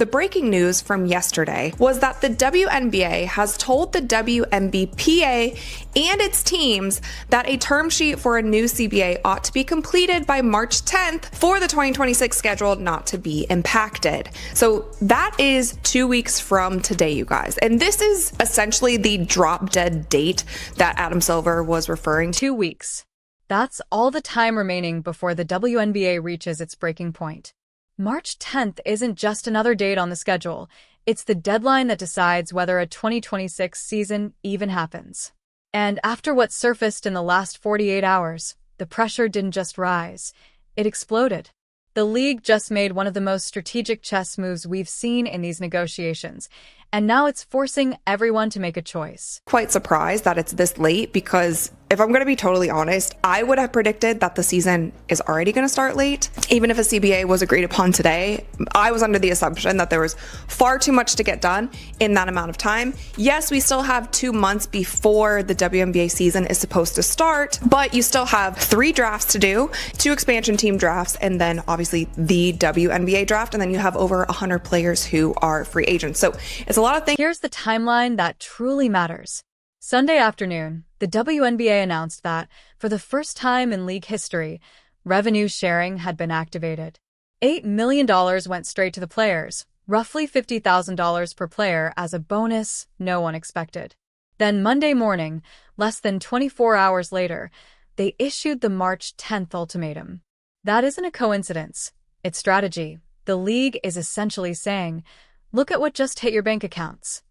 The breaking news from yesterday was that the WNBA has told the WNBPA and its teams that a term sheet for a new CBA ought to be completed by March 10th for the 2026 schedule not to be impacted. So that is 2 weeks from today, you guys. And this is essentially the drop dead date that Adam Silver was referring to. 2 weeks. That's all the time remaining before the WNBA reaches its breaking point. March 10th isn't just another date on the schedule. It's the deadline that decides whether a 2026 season even happens. And after what surfaced in the last 48 hours, the pressure didn't just rise, it exploded. The league just made one of the most strategic chess moves we've seen in these negotiations, and now it's forcing everyone to make a choice. Quite surprised that it's this late because if I'm going to be totally honest, I would have predicted that the season is already going to start late. Even if a CBA was agreed upon today, I was under the assumption that there was far too much to get done in that amount of time. Yes, we still have 2 months before the WNBA season is supposed to start, but you still have 3 drafts to do, 2 expansion team drafts, and then obviously the WNBA draft, and then you have over 100 players who are free agents. So it's a lot of things. Here's the timeline that truly matters. Sunday afternoon, the WNBA announced that, for the first time in league history, revenue sharing had been activated. $8 million went straight to the players, roughly $50,000 per player as a bonus no one expected. Then Monday morning, less than 24 hours later, they issued the March 10th ultimatum. That isn't a coincidence. It's strategy. The league is essentially saying, look at what just hit your bank accounts.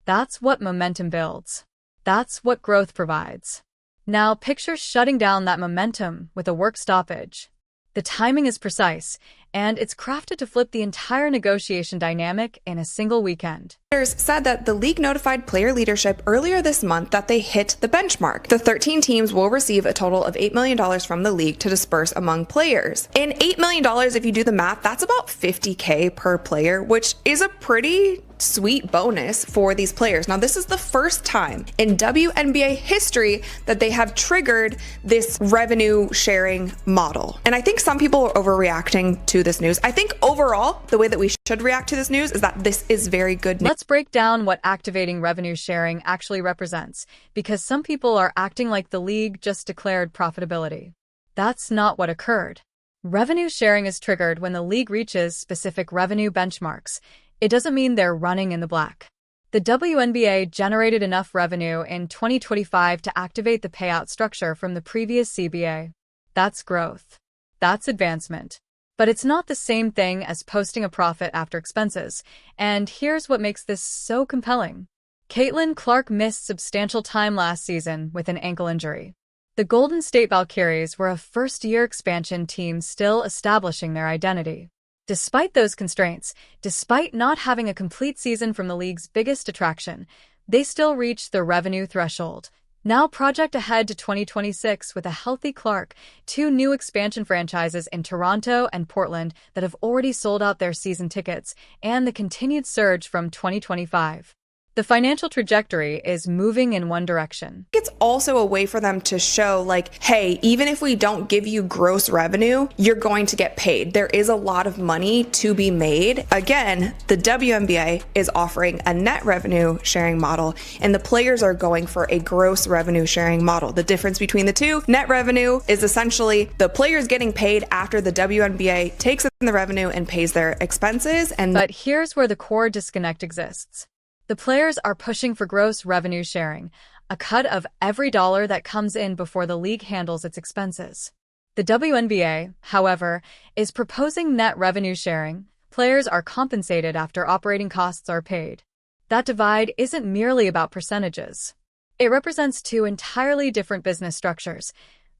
That's what momentum builds. That's what growth provides. Now picture shutting down that momentum with a work stoppage. The timing is precise, and it's crafted to flip the entire negotiation dynamic in a single weekend. Players said that the league notified player leadership earlier this month that they hit the benchmark. The 13 teams will receive a total of $8 million from the league to disperse among players. And $8 million, if you do the math, that's about $50K per player, which is a pretty sweet bonus for these players. Now, this is the first time in WNBA history that they have triggered this revenue sharing model. And I think some people are overreacting to this news. I think overall, the way that we should react to this news is that this is very good news. Let's break down what activating revenue sharing actually represents, because some people are acting like the league just declared profitability. That's not what occurred. Revenue sharing is triggered when the league reaches specific revenue benchmarks. It doesn't mean they're running in the black. The WNBA generated enough revenue in 2025 to activate the payout structure from the previous CBA. That's growth. That's advancement. But it's not the same thing as posting a profit after expenses. And here's what makes this so compelling. Caitlin Clark missed substantial time last season with an ankle injury. The Golden State Valkyries were a first-year expansion team still establishing their identity. Despite those constraints, despite not having a complete season from the league's biggest attraction, they still reached their revenue threshold. Now project ahead to 2026 with a healthy Clark, 2 new expansion franchises in Toronto and Portland that have already sold out their season tickets, and the continued surge from 2025. The financial trajectory is moving in one direction. It's also a way for them to show like, hey, even if we don't give you gross revenue, you're going to get paid. There is a lot of money to be made. Again, the WNBA is offering a net revenue sharing model, and the players are going for a gross revenue sharing model. The difference between the two, net revenue is essentially the players getting paid after the WNBA takes in the revenue and pays their expenses. But here's where the core disconnect exists. The players are pushing for gross revenue sharing, a cut of every dollar that comes in before the league handles its expenses. The WNBA, however, is proposing net revenue sharing. Players are compensated after operating costs are paid. That divide isn't merely about percentages. It represents 2 entirely different business structures.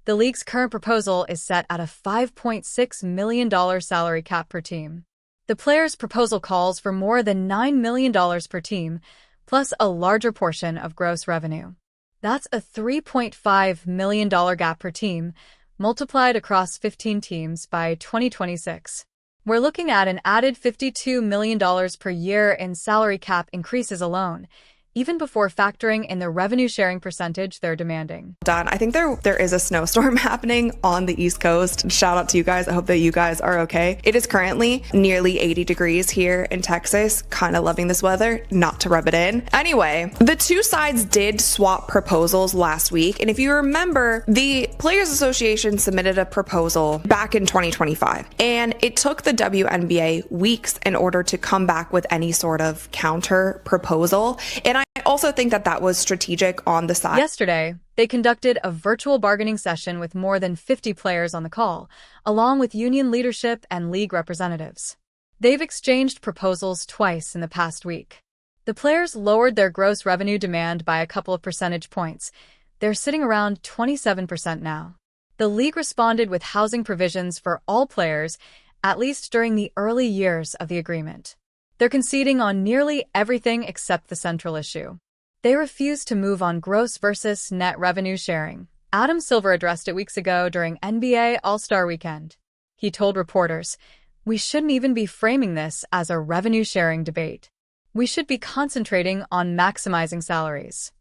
The league's current proposal is set at a $5.6 million salary cap per team. The players' proposal calls for more than $9 million per team, plus a larger portion of gross revenue. That's a $3.5 million gap per team, multiplied across 15 teams by 2026. We're looking at an added $52 million per year in salary cap increases alone. even before factoring in the revenue sharing percentage they're demanding. Done. I think there is a snowstorm happening on the East Coast. Shout out to you guys. I hope that you guys are okay. It is currently nearly 80 degrees here in Texas. Kind of loving this weather, not to rub it in. Anyway, the two sides did swap proposals last week. And if you remember, the Players Association submitted a proposal back in 2025. And it took the WNBA weeks in order to come back with any sort of counter proposal. And I also think that that was strategic on the side. Yesterday, they conducted a virtual bargaining session with more than 50 players on the call, along with union leadership and league representatives. They've exchanged proposals twice in the past week. The players lowered their gross revenue demand by a couple of percentage points. They're sitting around 27% now. The league responded with housing provisions for all players, at least during the early years of the agreement. They're conceding on nearly everything except the central issue. They refuse to move on gross versus net revenue sharing. Adam Silver addressed it weeks ago during NBA All-Star Weekend. He told reporters, "We shouldn't even be framing this as a revenue-sharing debate. We should be concentrating on maximizing salaries."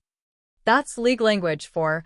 That's league language for,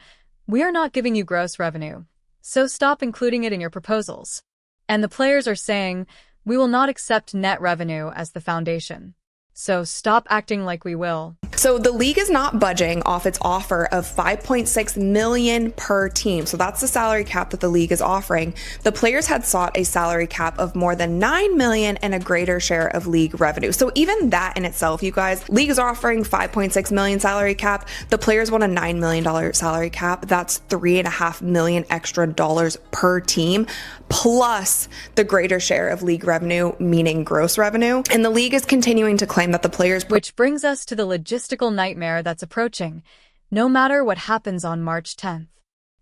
"We are not giving you gross revenue, so stop including it in your proposals." And the players are saying, "We will not accept net revenue as the foundation, so stop acting like we will." So the league is not budging off its offer of $5.6 million per team. So that's the salary cap that the league is offering. The players had sought a salary cap of more than $9 million and a greater share of league revenue. So even that in itself, you guys, league is offering $5.6 million salary cap. The players want a $9 million salary cap. That's $3.5 million extra dollars per team, plus the greater share of league revenue, meaning gross revenue. And the league is continuing to claim that the players... Which brings us to the logistical nightmare that's approaching, no matter what happens on March 10th.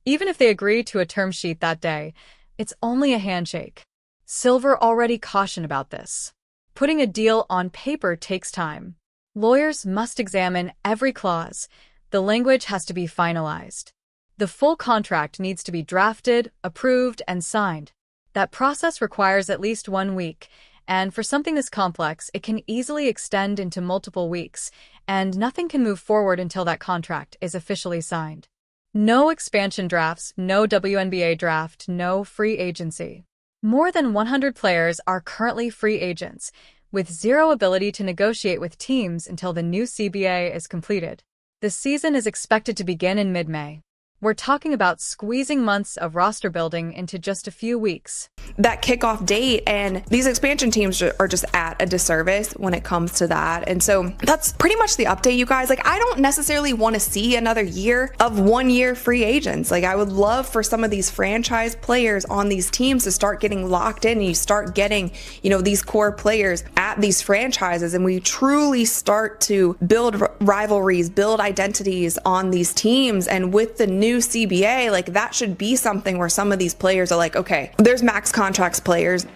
Even if they agree to a term sheet that day, it's only a handshake. Silver already cautioned about this. Putting a deal on paper takes time. Lawyers must examine every clause. The language has to be finalized. The full contract needs to be drafted, approved, and signed. That process requires at least 1 week, and for something this complex, it can easily extend into multiple weeks, and nothing can move forward until that contract is officially signed. No expansion drafts, no WNBA draft, no free agency. More than 100 players are currently free agents, with zero ability to negotiate with teams until the new CBA is completed. The season is expected to begin in mid-May. We're talking about squeezing months of roster building into just a few weeks. That kickoff date, and these expansion teams are just at a disservice when it comes to that. And so that's pretty much the update, you guys. Like, I don't necessarily want to see another year of 1 year free agents. Like, I would love for some of these franchise players on these teams to start getting locked in, and you start getting, these core players at these franchises, and we truly start to build rivalries, build identities on these teams. And with the new CBA, like, that should be something where some of these players are like, okay, there's max contract players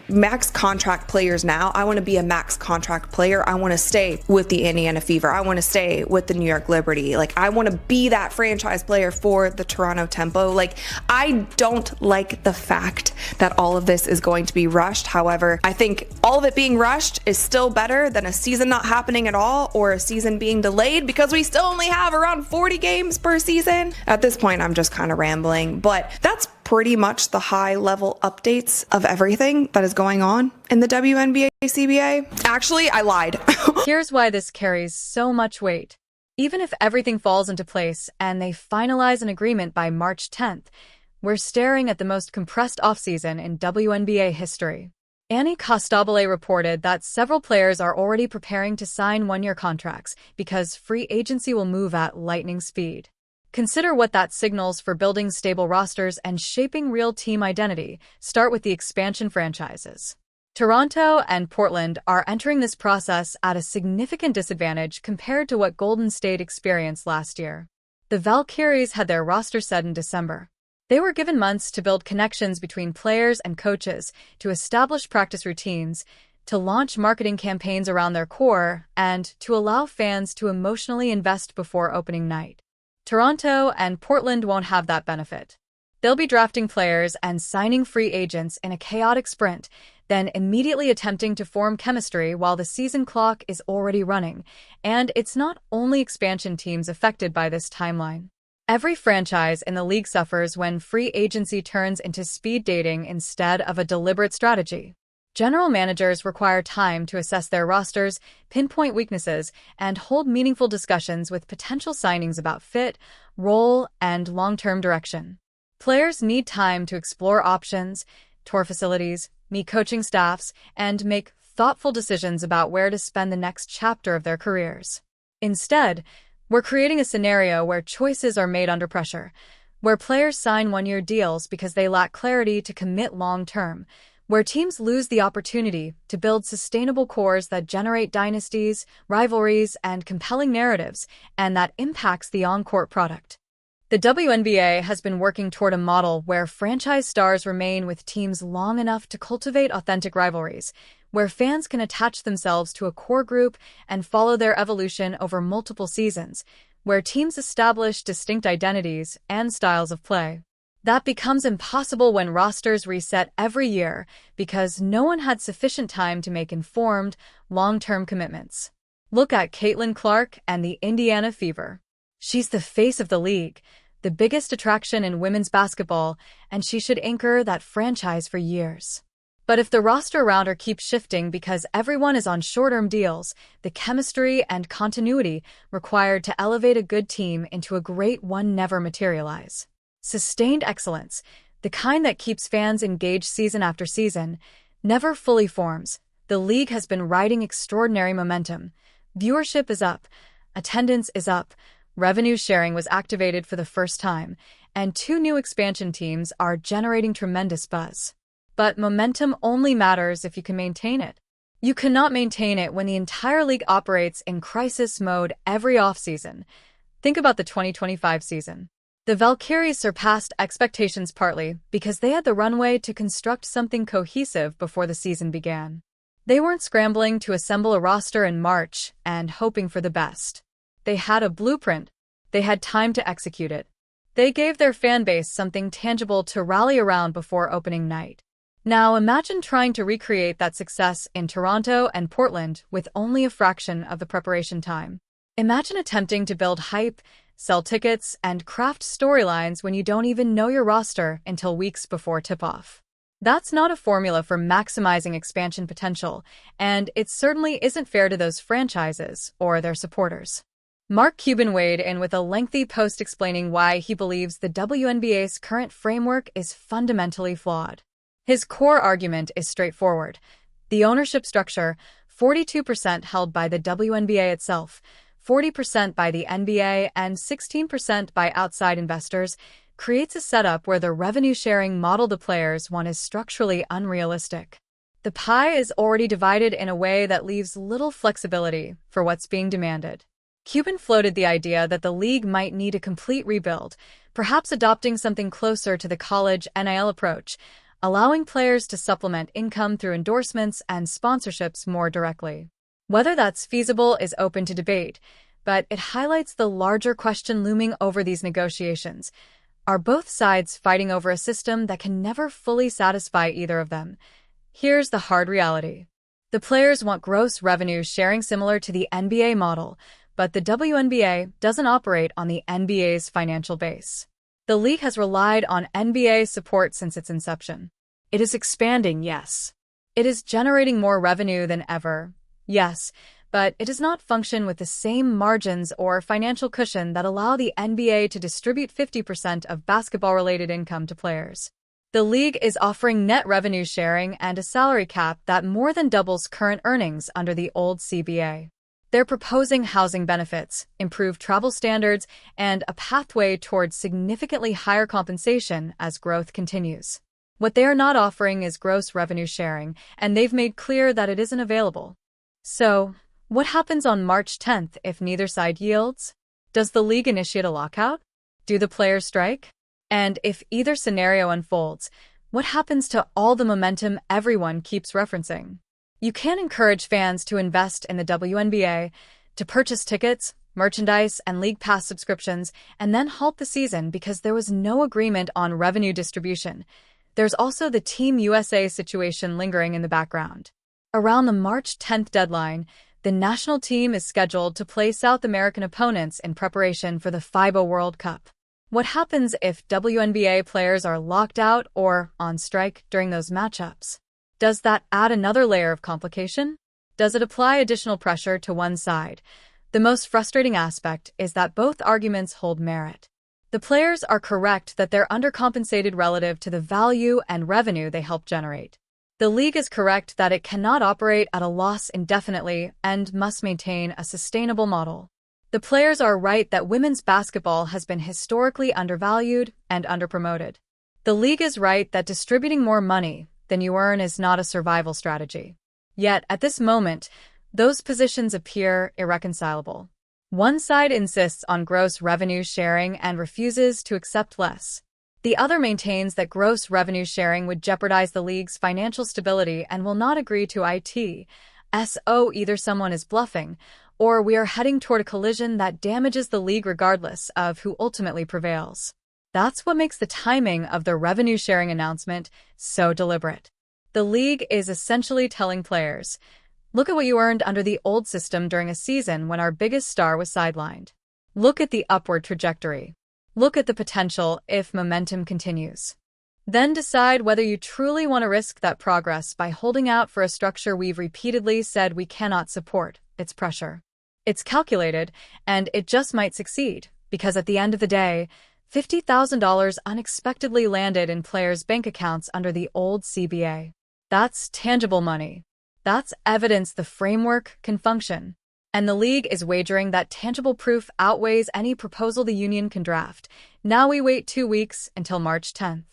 now. I want to be a max contract player. I want to stay with the Indiana Fever. I want to stay with the New York Liberty. Like, I want to be that franchise player for the Toronto Tempo. Like, I don't like the fact that all of this is going to be rushed. However, I think all of it being rushed is still better than a season not happening at all, or a season being delayed, because we still only have around 40 games per season. At this point, I'm just kind of rambling, but that's pretty much the high level updates of everything that is going on in the WNBA CBA. Actually, I lied. Here's why this carries so much weight. Even if everything falls into place and they finalize an agreement by March 10th, we're staring at the most compressed offseason in WNBA history. Annie Costabile reported that several players are already preparing to sign 1-year contracts because free agency will move at lightning speed. Consider what that signals for building stable rosters and shaping real team identity. Start with the expansion franchises. Toronto and Portland are entering this process at a significant disadvantage compared to what Golden State experienced last year. The Valkyries had their roster set in December. They were given months to build connections between players and coaches, to establish practice routines, to launch marketing campaigns around their core, and to allow fans to emotionally invest before opening night. Toronto and Portland won't have that benefit. They'll be drafting players and signing free agents in a chaotic sprint then immediately attempting to form chemistry while the season clock is already running. And it's not only expansion teams affected by this timeline. Every franchise in the league suffers when free agency turns into speed dating instead of a deliberate strategy. General managers require time to assess their rosters, pinpoint weaknesses, and hold meaningful discussions with potential signings about fit, role, and long-term direction. Players need time to explore options, tour facilities, meet coaching staffs, and make thoughtful decisions about where to spend the next chapter of their careers. Instead, we're creating a scenario where choices are made under pressure, where players sign one-year deals because they lack clarity to commit long-term, where teams lose the opportunity to build sustainable cores that generate dynasties, rivalries, and compelling narratives, and that impacts the on-court product. The WNBA has been working toward a model where franchise stars remain with teams long enough to cultivate authentic rivalries, where fans can attach themselves to a core group and follow their evolution over multiple seasons, where teams establish distinct identities and styles of play. That becomes impossible when rosters reset every year because no one had sufficient time to make informed, long-term commitments. Look at Caitlin Clark and the Indiana Fever. She's the face of the league, the biggest attraction in women's basketball, and she should anchor that franchise for years. But if the roster around her keeps shifting because everyone is on short-term deals, the chemistry and continuity required to elevate a good team into a great one never materialize. Sustained excellence, the kind that keeps fans engaged season after season, never fully forms. The league has been riding extraordinary momentum. Viewership is up, attendance is up, revenue sharing was activated for the first time, and 2 new expansion teams are generating tremendous buzz. But momentum only matters if you can maintain it. You cannot maintain it when the entire league operates in crisis mode every offseason. Think about the 2025 season. The Valkyries surpassed expectations partly because they had the runway to construct something cohesive before the season began. They weren't scrambling to assemble a roster in March and hoping for the best. They had a blueprint. They had time to execute it. They gave their fan base something tangible to rally around before opening night. Now imagine trying to recreate that success in Toronto and Portland with only a fraction of the preparation time. Imagine attempting to build hype, sell tickets, and craft storylines when you don't even know your roster until weeks before tip-off. That's not a formula for maximizing expansion potential, and it certainly isn't fair to those franchises or their supporters. Mark Cuban weighed in with a lengthy post explaining why he believes the WNBA's current framework is fundamentally flawed. His core argument is straightforward. The ownership structure, 42% held by the WNBA itself, 40% by the NBA, and 16% by outside investors, creates a setup where the revenue-sharing model the players want is structurally unrealistic. The pie is already divided in a way that leaves little flexibility for what's being demanded. Cuban floated the idea that the league might need a complete rebuild, perhaps adopting something closer to the college NIL approach, allowing players to supplement income through endorsements and sponsorships more directly. Whether that's feasible is open to debate, but it highlights the larger question looming over these negotiations. Are both sides fighting over a system that can never fully satisfy either of them? Here's the hard reality. The players want gross revenue sharing similar to the NBA model, but the WNBA doesn't operate on the NBA's financial base. The league has relied on NBA support since its inception. It is expanding, yes. It is generating more revenue than ever, yes, but it does not function with the same margins or financial cushion that allow the NBA to distribute 50% of basketball-related income to players. The league is offering net revenue sharing and a salary cap that more than doubles current earnings under the old CBA. They're proposing housing benefits, improved travel standards, and a pathway towards significantly higher compensation as growth continues. What they are not offering is gross revenue sharing, and they've made clear that it isn't available. So, what happens on March 10th if neither side yields? Does the league initiate a lockout? Do the players strike? And if either scenario unfolds, what happens to all the momentum everyone keeps referencing? You can't encourage fans to invest in the WNBA, to purchase tickets, merchandise, and League Pass subscriptions, and then halt the season because there was no agreement on revenue distribution. There's also the Team USA situation lingering in the background. Around the March 10th deadline, the national team is scheduled to play South American opponents in preparation for the FIBA World Cup. What happens if WNBA players are locked out or on strike during those matchups? Does that add another layer of complication? Does it apply additional pressure to one side? The most frustrating aspect is that both arguments hold merit. The players are correct that they're undercompensated relative to the value and revenue they help generate. The league is correct that it cannot operate at a loss indefinitely and must maintain a sustainable model. The players are right that women's basketball has been historically undervalued and underpromoted. The league is right that distributing more money than you earn is not a survival strategy. Yet, at this moment, those positions appear irreconcilable. One side insists on gross revenue sharing and refuses to accept less. The other maintains that gross revenue sharing would jeopardize the league's financial stability and will not agree to it. So either someone is bluffing, or we are heading toward a collision that damages the league regardless of who ultimately prevails. That's what makes the timing of the revenue sharing announcement so deliberate. The league is essentially telling players, look at what you earned under the old system during a season when our biggest star was sidelined. Look at the upward trajectory. Look at the potential if momentum continues. Then decide whether you truly want to risk that progress by holding out for a structure we've repeatedly said we cannot support. It's pressure. It's calculated, and it just might succeed, because at the end of the day, $50,000 unexpectedly landed in players' bank accounts under the old CBA. That's tangible money. That's evidence the framework can function. And the league is wagering that tangible proof outweighs any proposal the union can draft. Now we wait 2 weeks until March 10th.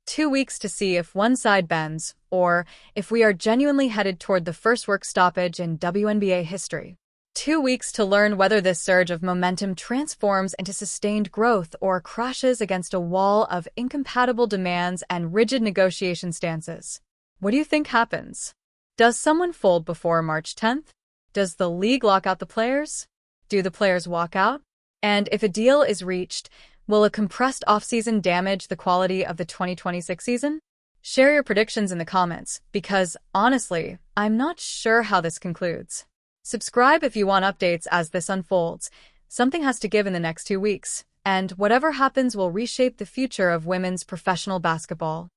2 weeks to see if one side bends, or if we are genuinely headed toward the first work stoppage in WNBA history. 2 weeks to learn whether this surge of momentum transforms into sustained growth or crashes against a wall of incompatible demands and rigid negotiation stances. What do you think happens? Does someone fold before March 10th? Does the league lock out the players? Do the players walk out? And if a deal is reached, will a compressed offseason damage the quality of the 2026 season? Share your predictions in the comments, because, honestly, I'm not sure how this concludes. Subscribe if you want updates as this unfolds. Something has to give in the next 2 weeks, and whatever happens will reshape the future of women's professional basketball.